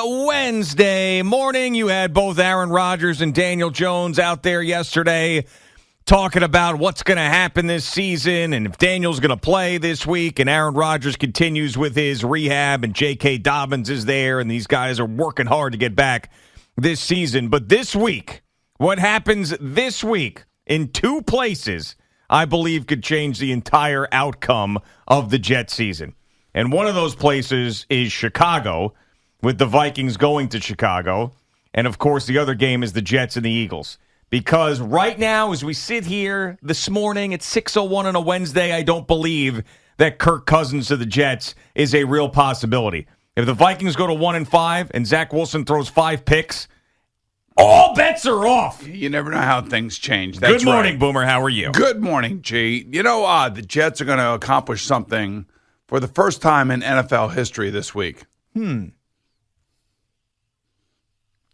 Wednesday morning. You had both Aaron Rodgers and Daniel Jones out there yesterday talking about what's going to happen this season and if Daniel's going to play this week, and Aaron Rodgers continues with his rehab and J.K. Dobbins is there, and these guys are working hard to get back this season. But this week, what happens this week in two places, I believe, could change the entire outcome of the Jet season. And one of those places is Chicago, with the Vikings going to Chicago. And, of course, the other game is the Jets and the Eagles. Because right now, as we sit here this morning at 6:01 on a Wednesday, I don't believe that Kirk Cousins to the Jets is a real possibility. If the Vikings go to 1-5 and Zach Wilson throws 5 picks, all bets are off. You never know how things change. That's Good morning, right. Boomer. How are you? Good morning, G. You know, the Jets are going to accomplish something for the first time in NFL history this week.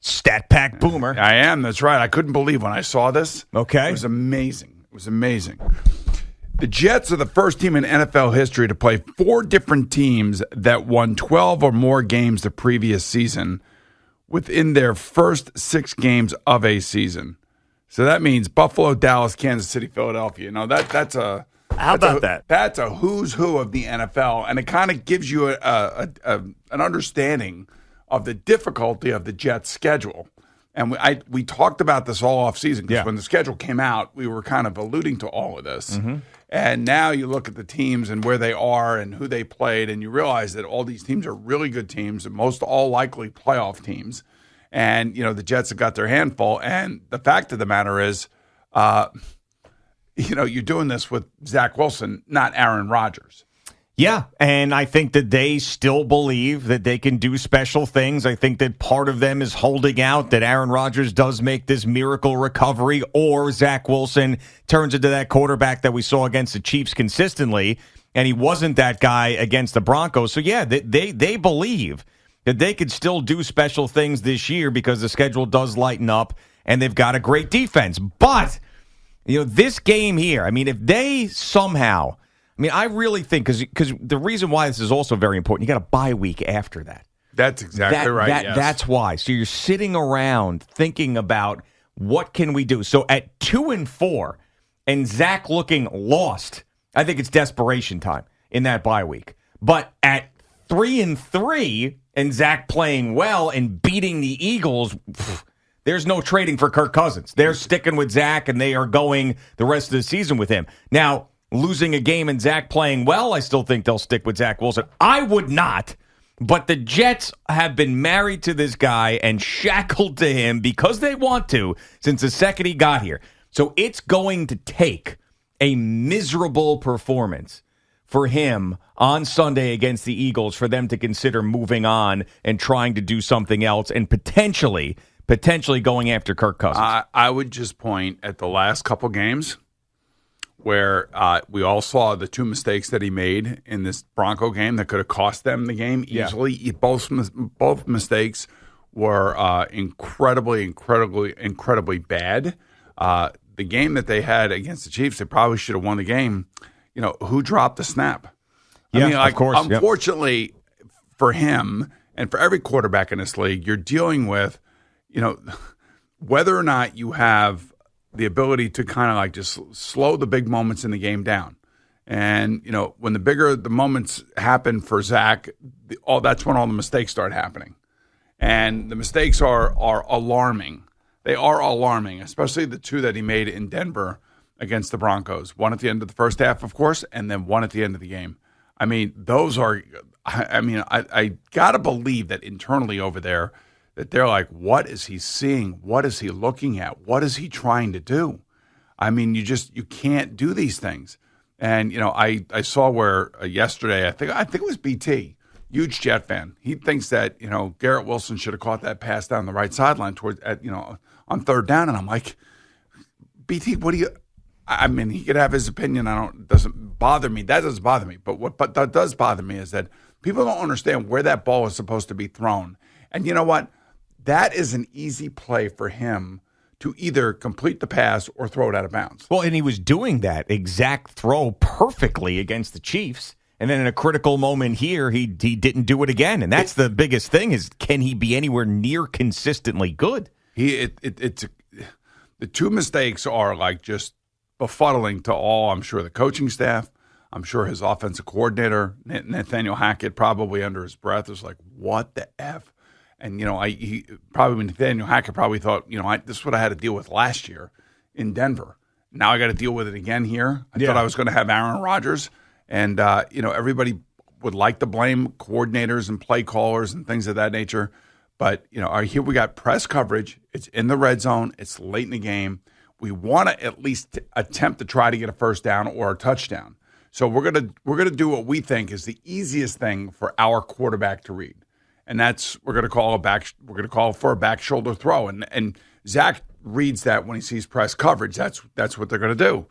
Stat Pack Boomer. I am. That's right. I couldn't believe when I saw this. Okay. It was amazing. It was amazing. The Jets are the first team in NFL history to play 4 different teams that won 12 or more games the previous season within their first 6 games of a season. So that means Buffalo, Dallas, Kansas City, Philadelphia. You know, that's a How about that? That's a who's who of the NFL, and it kind of gives you an understanding of the difficulty of the Jets' schedule. And we talked about this all offseason because when the schedule came out, we were kind of alluding to all of this. Mm-hmm. And now you look at the teams and where they are and who they played, and you realize that all these teams are really good teams, and most all likely playoff teams. And, you know, the Jets have got their handful. And the fact of the matter is, you know, you're doing this with Zach Wilson, not Aaron Rodgers. Yeah, and I think that they still believe that they can do special things. I think that part of them is holding out that Aaron Rodgers does make this miracle recovery, or Zach Wilson turns into that quarterback that we saw against the Chiefs consistently, and he wasn't that guy against the Broncos. So, yeah, they believe that they could still do special things this year because the schedule does lighten up, and they've got a great defense. But, you know, this game here, I mean, if they somehow... I mean, I really think, because the reason why this is also very important, you got a bye week after that. That's exactly right, yes. That's why. So you're sitting around thinking about what can we do. So at 2-4 and Zach looking lost, I think it's desperation time in that bye week. But at 3-3 and Zach playing well and beating the Eagles, there's no trading for Kirk Cousins. They're sticking with Zach, and they are going the rest of the season with him. Now, losing a game and Zach playing well, I still think they'll stick with Zach Wilson. I would not, but the Jets have been married to this guy and shackled to him because they want to since the second he got here. So it's going to take a miserable performance for him on Sunday against the Eagles for them to consider moving on and trying to do something else and potentially going after Kirk Cousins. I would just point at the last couple games where we all saw the 2 mistakes that he made in this Bronco game that could have cost them the game easily. Yeah. Both mistakes were incredibly bad. The game that they had against the Chiefs, they probably should have won the game. You know, who dropped the snap? Yeah, I mean, of course. Unfortunately for him and for every quarterback in this league, you're dealing with, you know, whether or not you have the ability to kind of like just slow the big moments in the game down. And, you know, when the bigger the moments happen for Zach, that's when all the mistakes start happening. And the mistakes are alarming. They are alarming, especially the 2 that he made in Denver against the Broncos. One at the end of the first half, of course, and then one at the end of the game. I mean, those are – I got to believe that internally over there that they're like, what is he seeing? What is he looking at? What is he trying to do? I mean, you can't do these things. And, you know, I saw where yesterday, I think it was BT, huge Jet fan. He thinks that, you know, Garrett Wilson should have caught that pass down the right sideline on third down. And I'm like, BT, what do you – I mean, he could have his opinion. It doesn't bother me. That doesn't bother me. But that does bother me is that people don't understand where that ball is supposed to be thrown. And you know what? That is an easy play for him to either complete the pass or throw it out of bounds. Well, and he was doing that exact throw perfectly against the Chiefs. And then in a critical moment here, he didn't do it again. And that's the biggest thing is, can he be anywhere near consistently good? The two mistakes are like just befuddling to all, I'm sure, the coaching staff. I'm sure his offensive coordinator, Nathaniel Hackett, probably under his breath is like, what the F? And, Nathaniel Hackett probably thought, this is what I had to deal with last year in Denver. Now I got to deal with it again here. I thought I was going to have Aaron Rodgers. And, everybody would like to blame coordinators and play callers and things of that nature. But, here we got press coverage. It's in the red zone. It's late in the game. We want to at least attempt to try to get a first down or a touchdown. So we're gonna do what we think is the easiest thing for our quarterback to read, and that's we're gonna call for a back shoulder throw, and Zach reads that when he sees press coverage. That's what they're gonna do,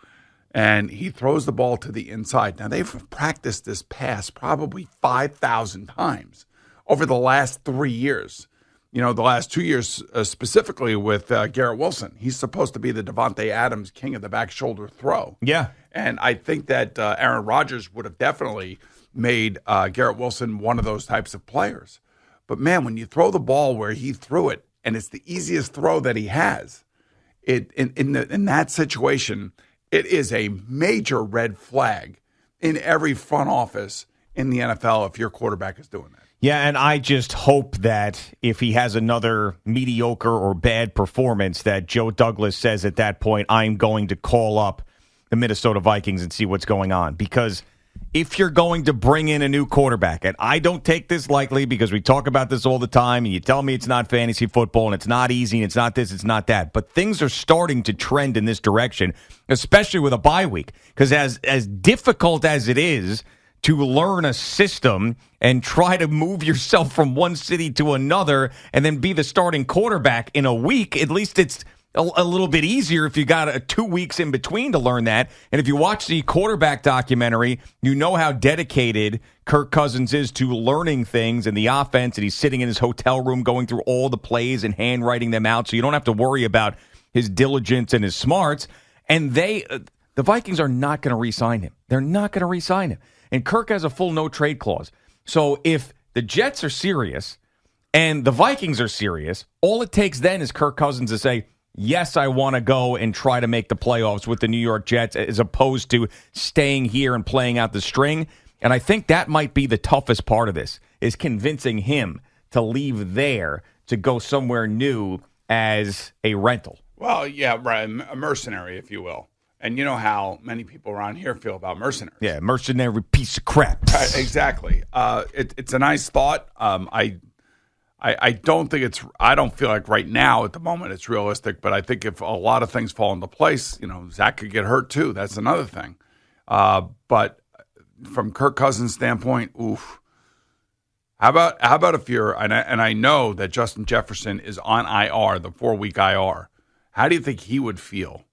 and he throws the ball to the inside. Now they've practiced this pass probably 5,000 times over the last 3 years. The last 2 years specifically with Garrett Wilson. He's supposed to be the Devontae Adams king of the back shoulder throw. Yeah. And I think that Aaron Rodgers would have definitely made Garrett Wilson one of those types of players. But, man, when you throw the ball where he threw it, and it's the easiest throw that he has, in that situation, it is a major red flag in every front office in the NFL if your quarterback is doing that. Yeah, and I just hope that if he has another mediocre or bad performance, that Joe Douglas says at that point, I'm going to call up the Minnesota Vikings and see what's going on. Because if you're going to bring in a new quarterback, and I don't take this lightly because we talk about this all the time, and you tell me it's not fantasy football, and it's not easy, and it's not this, it's not that. But things are starting to trend in this direction, especially with a bye week. Because as difficult as it is to learn a system and try to move yourself from one city to another and then be the starting quarterback in a week, at least it's a little bit easier if you got 2 weeks in between to learn that. And if you watch the quarterback documentary, you know how dedicated Kirk Cousins is to learning things in the offense, and he's sitting in his hotel room going through all the plays and handwriting them out, so you don't have to worry about his diligence and his smarts. And the Vikings are not going to re-sign him. They're not going to re-sign him. And Kirk has a full no-trade clause. So if the Jets are serious and the Vikings are serious, all it takes then is Kirk Cousins to say, yes, I want to go and try to make the playoffs with the New York Jets as opposed to staying here and playing out the string. And I think that might be the toughest part of this, is convincing him to leave there to go somewhere new as a rental. Well, yeah, right, a mercenary, if you will. And you know how many people around here feel about mercenaries. Yeah, mercenary piece of crap. Exactly. It's a nice thought. I don't think I don't feel like right now at the moment it's realistic, but I think if a lot of things fall into place, Zach could get hurt too. That's another thing. But from Kirk Cousins' standpoint, oof. How about if you're, and I know that Justin Jefferson is on IR, the 4-week IR. How do you think he would feel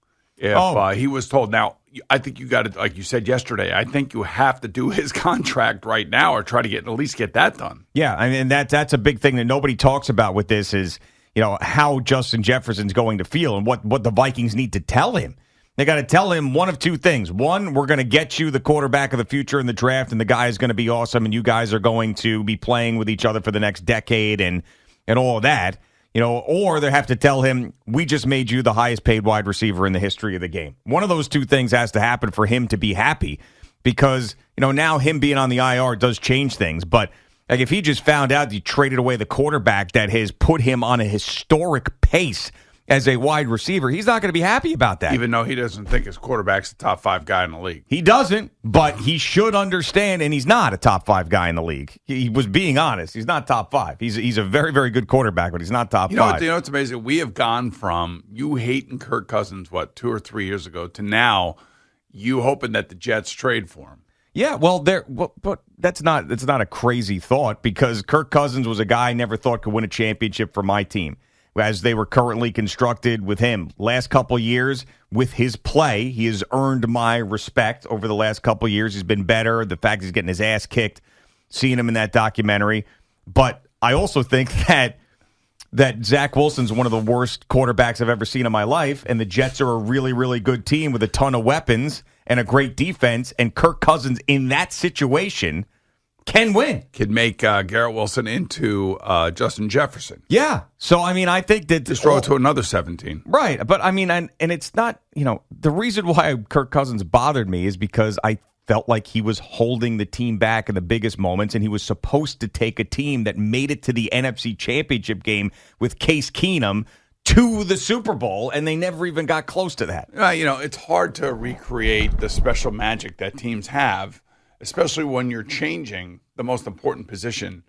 if he was told, now, I think you got to, like you said yesterday, I think you have to do his contract right now or try to at least get that done. Yeah, I mean, that's a big thing that nobody talks about with this is, how Justin Jefferson's going to feel and what the Vikings need to tell him. They got to tell him one of two things. One, we're going to get you the quarterback of the future in the draft, and the guy is going to be awesome, and you guys are going to be playing with each other for the next decade and all of that. Or they have to tell him, we just made you the highest paid wide receiver in the history of the game. One of those two things has to happen for him to be happy because, now him being on the IR does change things. But like if he just found out you traded away the quarterback that has put him on a historic pace as a wide receiver, he's not going to be happy about that. Even though he doesn't think his quarterback's the top 5 guy in the league. He doesn't, but he should understand, and he's not a top 5 guy in the league. He was being honest. He's not top 5. He's a very, very good quarterback, but he's not top 5. It's amazing? We have gone from you hating Kirk Cousins, 2 or 3 years ago, to now you hoping that the Jets trade for him. Yeah, but that's not a crazy thought because Kirk Cousins was a guy I never thought could win a championship for my team. As they were currently constructed with him. Last couple years with his play, he has earned my respect over the last couple years. He's been better. The fact he's getting his ass kicked, seeing him in that documentary. But I also think that that Zach Wilson's one of the worst quarterbacks I've ever seen in my life, and the Jets are a really, really good team with a ton of weapons and a great defense, and Kirk Cousins in that situation can win. Could make Garrett Wilson into Justin Jefferson. Yeah. So, I mean, I think that... Just throw it to another 17. Right. But, I mean, and it's not, the reason why Kirk Cousins bothered me is because I felt like he was holding the team back in the biggest moments, and he was supposed to take a team that made it to the NFC Championship game with Case Keenum to the Super Bowl, and they never even got close to that. It's hard to recreate the special magic that teams have, especially when you're changing the most important position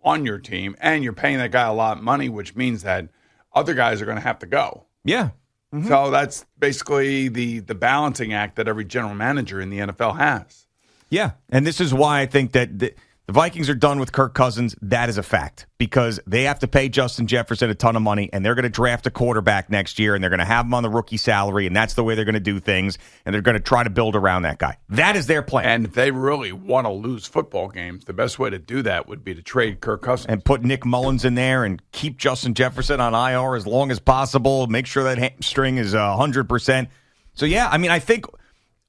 on your team, and you're paying that guy a lot of money, which means that other guys are going to have to go. Yeah. Mm-hmm. So that's basically the balancing act that every general manager in the NFL has. Yeah, and this is why I think that the Vikings are done with Kirk Cousins. That is a fact, because they have to pay Justin Jefferson a ton of money, and they're going to draft a quarterback next year, and they're going to have him on the rookie salary, and that's the way they're going to do things, and they're going to try to build around that guy. That is their plan. And if they really want to lose football games, the best way to do that would be to trade Kirk Cousins. And put Nick Mullins in there and keep Justin Jefferson on IR as long as possible. Make sure that hamstring is 100%. So, yeah, I mean, I think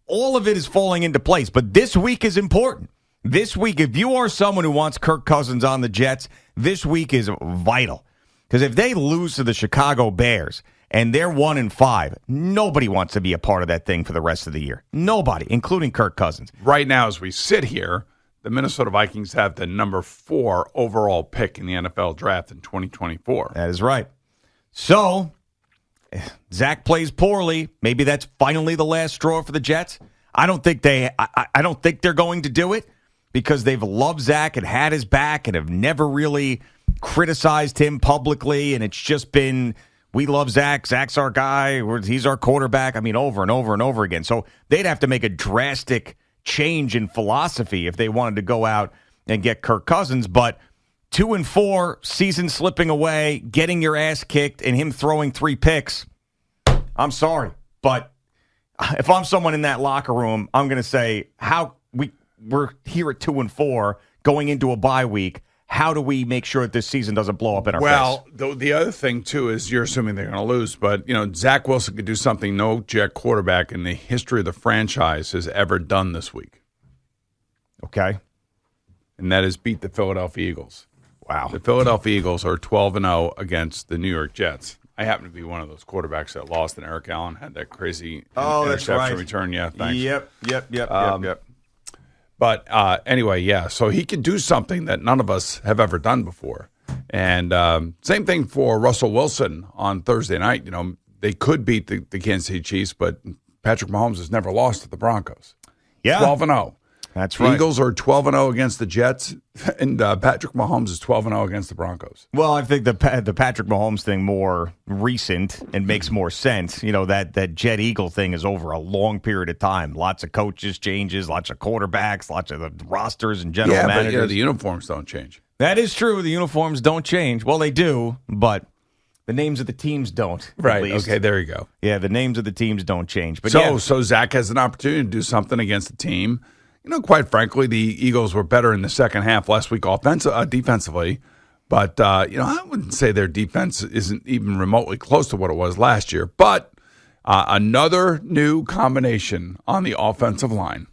all of it is falling into place, but this week is important. This week, if you are someone who wants Kirk Cousins on the Jets, this week is vital. Because if they lose to the Chicago Bears and they're 1-5, nobody wants to be a part of that thing for the rest of the year. Nobody, including Kirk Cousins. Right now, as we sit here, the Minnesota Vikings have the number 4 overall pick in the NFL draft in 2024. That is right. So, Zach plays poorly. Maybe that's finally the last straw for the Jets. I don't think they're going to do it, because they've loved Zach and had his back and have never really criticized him publicly. And it's just been, we love Zach. Zach's our guy. He's our quarterback. I mean, over and over and over again. So they'd have to make a drastic change in philosophy if they wanted to go out and get Kirk Cousins. But 2-4, season slipping away, getting your ass kicked, and him throwing 3 picks, I'm sorry. But if I'm someone in that locker room, I'm going to say, we're here at 2-4 going into a bye week. How do we make sure that this season doesn't blow up in our face? Well, the other thing, too, is you're assuming they're going to lose. But, Zach Wilson could do something no Jet quarterback in the history of the franchise has ever done this week. Okay. And that is beat the Philadelphia Eagles. Wow. The Philadelphia Eagles are 12-0 against the New York Jets. I happen to be one of those quarterbacks that lost, and Eric Allen had that crazy interception return. Yeah, thanks. Yep. But anyway, yeah, so he can do something that none of us have ever done before. And same thing for Russell Wilson on Thursday night. They could beat the Kansas City Chiefs, but Patrick Mahomes has never lost to the Broncos. Yeah. 12-0. That's right. The Eagles are 12-0 against the Jets, and Patrick Mahomes is 12-0 against the Broncos. Well, I think the Patrick Mahomes thing more recent and makes more sense. That Jet Eagle thing is over a long period of time. Lots of coaches changes, lots of quarterbacks, lots of the rosters and general managers. But the uniforms don't change. That is true. The uniforms don't change. Well, they do, but the names of the teams don't. Right. Okay, there you go. Yeah, the names of the teams don't change. But so Zach has an opportunity to do something against the team. Quite frankly, the Eagles were better in the second half last week defensively. But, I wouldn't say their defense isn't even remotely close to what it was last year. But another new combination on the offensive line.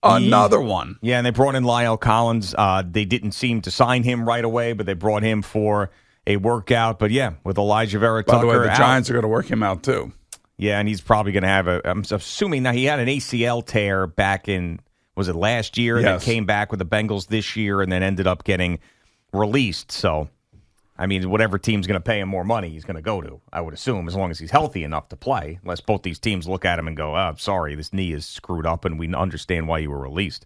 Another one. Yeah, and they brought in Lyle Collins. They didn't seem to sign him right away, but they brought him for a workout. But, yeah, with Elijah Vera-Tucker. By the way, the Giants are going to work him out, too. Yeah, and he's probably going to have I'm assuming now he had an ACL tear back in – was it last year? Yes. And then came back with the Bengals this year and then ended up getting released. So, I mean, whatever team's going to pay him more money, he's going to go to, I would assume, as long as he's healthy enough to play, unless both these teams look at him and go, I'm sorry, this knee is screwed up and we understand why you were released.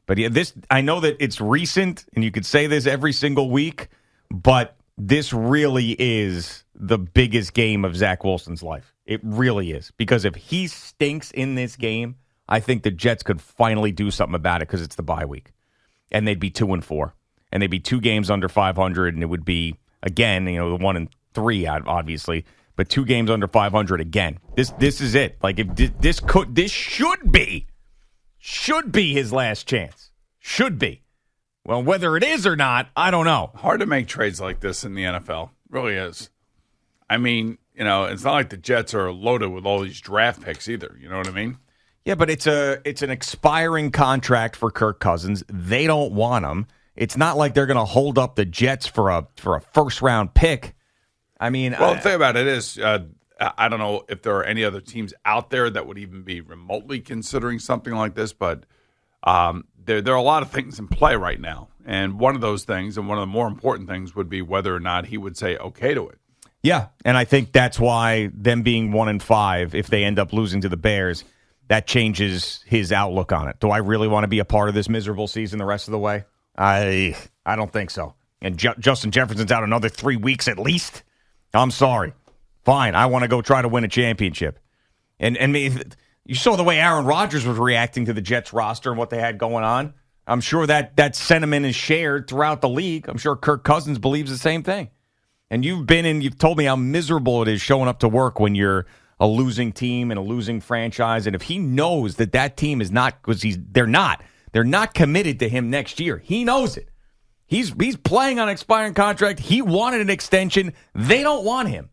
But yeah, I know that it's recent, and you could say this every single week, but this really is the biggest game of Zach Wilson's life. It really is. Because if he stinks in this game, I think the Jets could finally do something about it because it's the bye week. And they'd be 2-4. And they'd be 2 games under 500, and it would be, again, the 1-3, obviously, but 2 games under 500 again. This is it. Like, if this should be his last chance. Should be. Well, whether it is or not, I don't know. Hard to make trades like this in the NFL. Really is. I mean, it's not like the Jets are loaded with all these draft picks either. You know what I mean? Yeah, but it's an expiring contract for Kirk Cousins. They don't want him. It's not like they're going to hold up the Jets for a first round pick. I mean, well, the thing about it is, I don't know if there are any other teams out there that would even be remotely considering something like this, but there are a lot of things in play right now, and one of those things, and one of the more important things, would be whether or not he would say okay to it. Yeah, and I think that's why them being 1-5, if they end up losing to the Bears, that changes his outlook on it. Do I really want to be a part of this miserable season the rest of the way? I don't think so. And Justin Jefferson's out another 3 weeks at least. I'm sorry. Fine, I want to go try to win a championship. And you saw the way Aaron Rodgers was reacting to the Jets roster and what they had going on. I'm sure that sentiment is shared throughout the league. I'm sure Kirk Cousins believes the same thing. And you've told me how miserable it is showing up to work when you're a losing team and a losing franchise. And if he knows that team is not, because they're not committed to him next year. He knows it. He's playing on an expiring contract. He wanted an extension. They don't want him.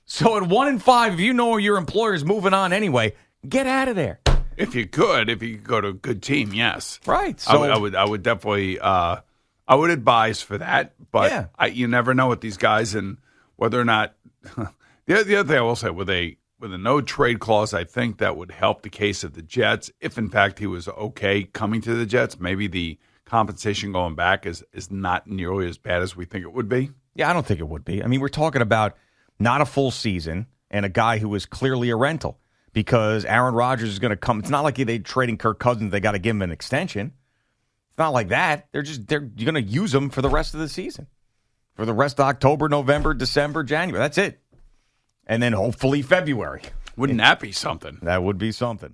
So at 1-5, if you know your employer's moving on anyway, get out of there. If you could go to a good team, yes. Right. So I would definitely I would advise for that. But yeah. You never know with these guys and whether or not the other thing I will say with a no trade clause, I think that would help the case of the Jets. If in fact he was okay coming to the Jets, maybe the compensation going back is not nearly as bad as we think it would be. Yeah, I don't think it would be. I mean, we're talking about not a full season and a guy who was clearly a rental because Aaron Rodgers is going to come. It's not like they're trading Kirk Cousins. They got to give him an extension. It's not like that. You're going to use him for the rest of the season, for the rest of October, November, December, January. That's it. And then hopefully February. Wouldn't that be something? That would be something.